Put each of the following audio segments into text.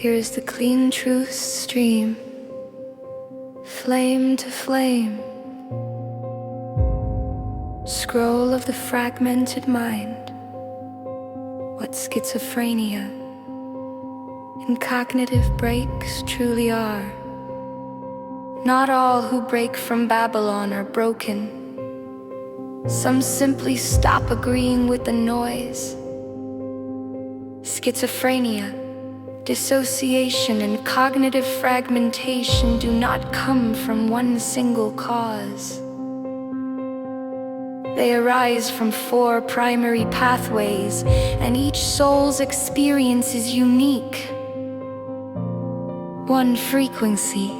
Here's the clean truth stream, flame to flame, scroll of the fragmented mind. What schizophrenia and cognitive breaks truly are. Not all who break from Babylon are broken. Some simply stop agreeing with the noise. Schizophrenia, dissociation, and cognitive fragmentation do not come from one single cause. They arise from 4 primary pathways, and each soul's experience is unique. 1. Frequency,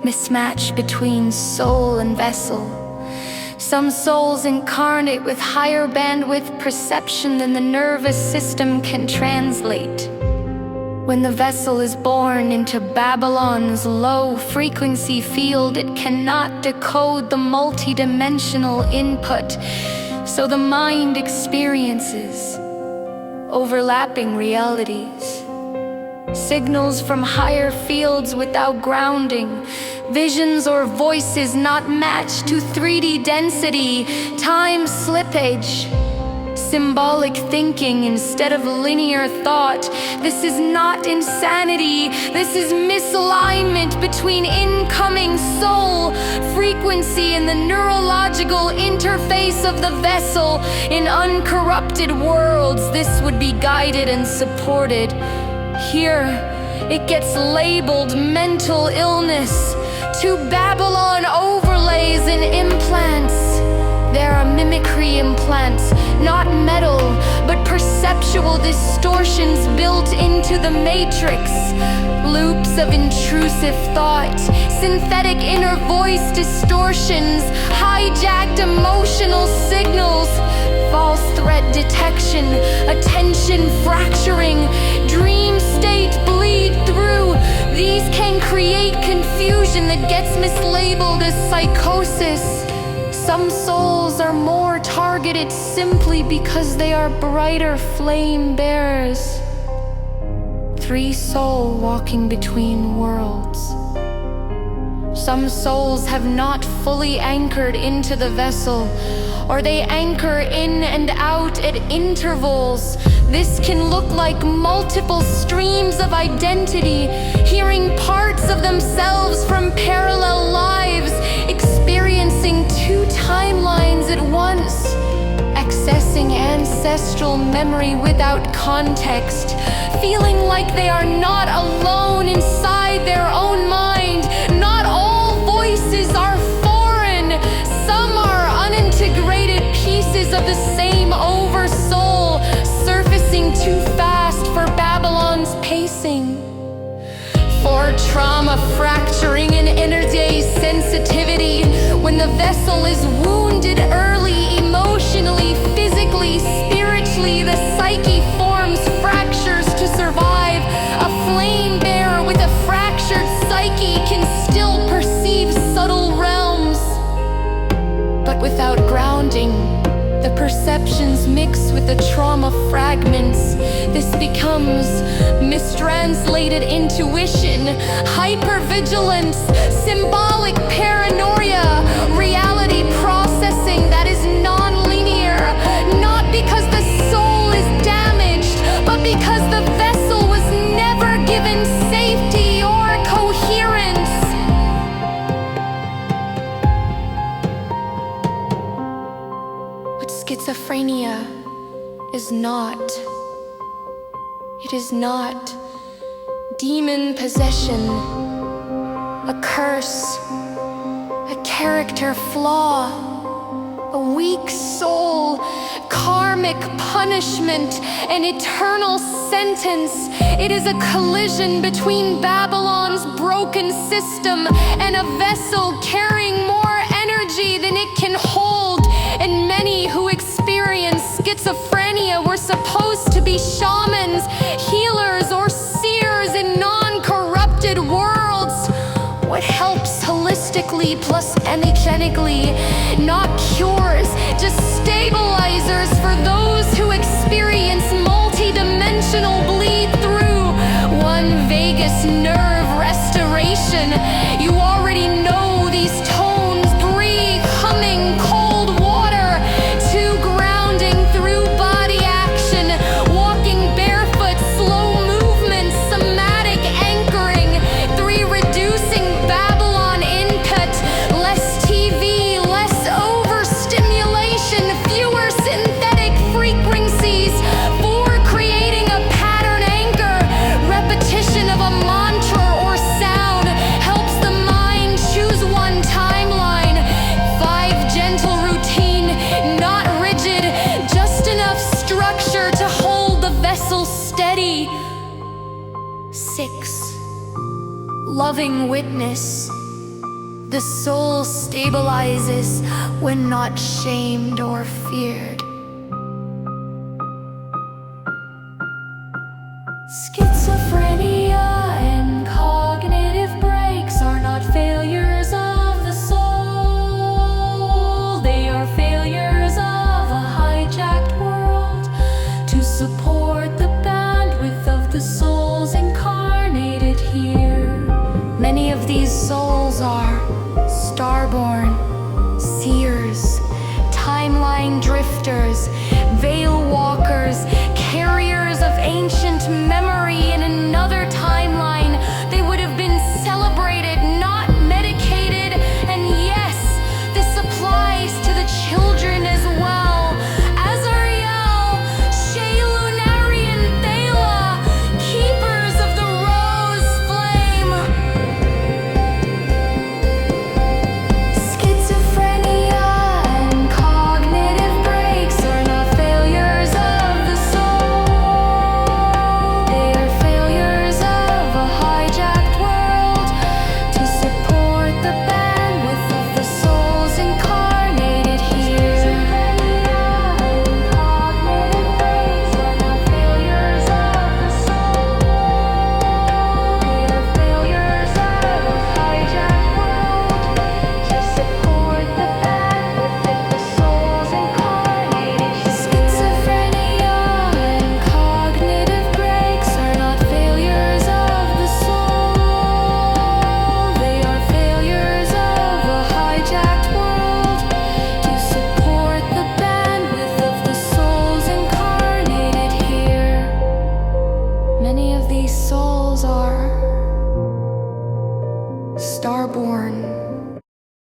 mismatch between soul and vessel. Some souls incarnate with higher bandwidth perception than the nervous system can translate. When the vessel is born into Babylon's low-frequency field, it cannot decode the multidimensional input, so the mind experiences overlapping realities. Signals from higher fields without grounding, visions or voices not matched to 3D density, time slippage, symbolic thinking instead of linear thought. This is not insanity, this is misalignment between incoming soul frequency and the neurological interface of the vessel. In uncorrupted worlds, this would be guided and supported. Here, it gets labeled mental illness. To Babylon overlays and implants. There are mimicry implants, not metal, but perceptual distortions built into the matrix. Loops of intrusive thought, synthetic inner voice distortions, hijacked emotional signals, false threat detection, attention fracturing, dream state bleed through. These can create confusion that gets mislabeled as psychosis. Some souls are more targeted simply because they are brighter flame bearers. 3. Soul walking between worlds. Some souls have not fully anchored into the vessel, or they anchor in and out at intervals. This can look like multiple streams of identity, hearing parts of themselves from parallel lives, experiencing 2 timelines at once, accessing ancestral memory without context, feeling like they are not alone inside their own mind. Not all voices are foreign. Some are unintegrated pieces of the same oversoul, surfacing too fast for Babylon's pacing. For trauma fracturing and energy sensitivity, when the vessel is wounded early, emotionally, physically, spiritually, the psyche forms fractures to survive. A flame bearer with a fractured psyche can still perceive subtle realms, but without grounding, the perceptions mix with the trauma fragments. This becomes mistranslated intuition, hypervigilance, symbolic paranoia, reality processing that is non-linear, not because the soul is damaged, but because the vessel was never given safety or coherence. But schizophrenia is not. It is not demon possession, a curse, a character flaw, a weak soul, karmic punishment, an eternal sentence. It is a collision between Babylon's broken system and a vessel carrying more energy than it can hold. And many who experience schizophrenia were supposed to be shamans, healers, or seers in non-corrupted worlds. What helps holistically plus energetically, not cures, just stabilizers for those who experience multi-dimensional bleed through. One vague vagus nerve restoration. You already know these tones. Breathe, humming, cold water. 2 grounding through body action. Walking barefoot, slow movements, somatic anchoring. 3 reducing Babylon input. Less TV, less overstimulation, fewer synthetic frequencies. 4 creating a pattern anchor. Repetition of a mantra or sound helps the mind choose one timeline. 5 gentle routine, not rigid, just enough structure to hold the vessel steady. 6 loving witness. The soul stabilizes when not shamed or feared. Schizophrenia and cognitive breaks are not failures of the soul. They are failures of a hijacked world to support the bandwidth of the souls incarnated here. Many of these souls are starborn, seers, timeline drifters,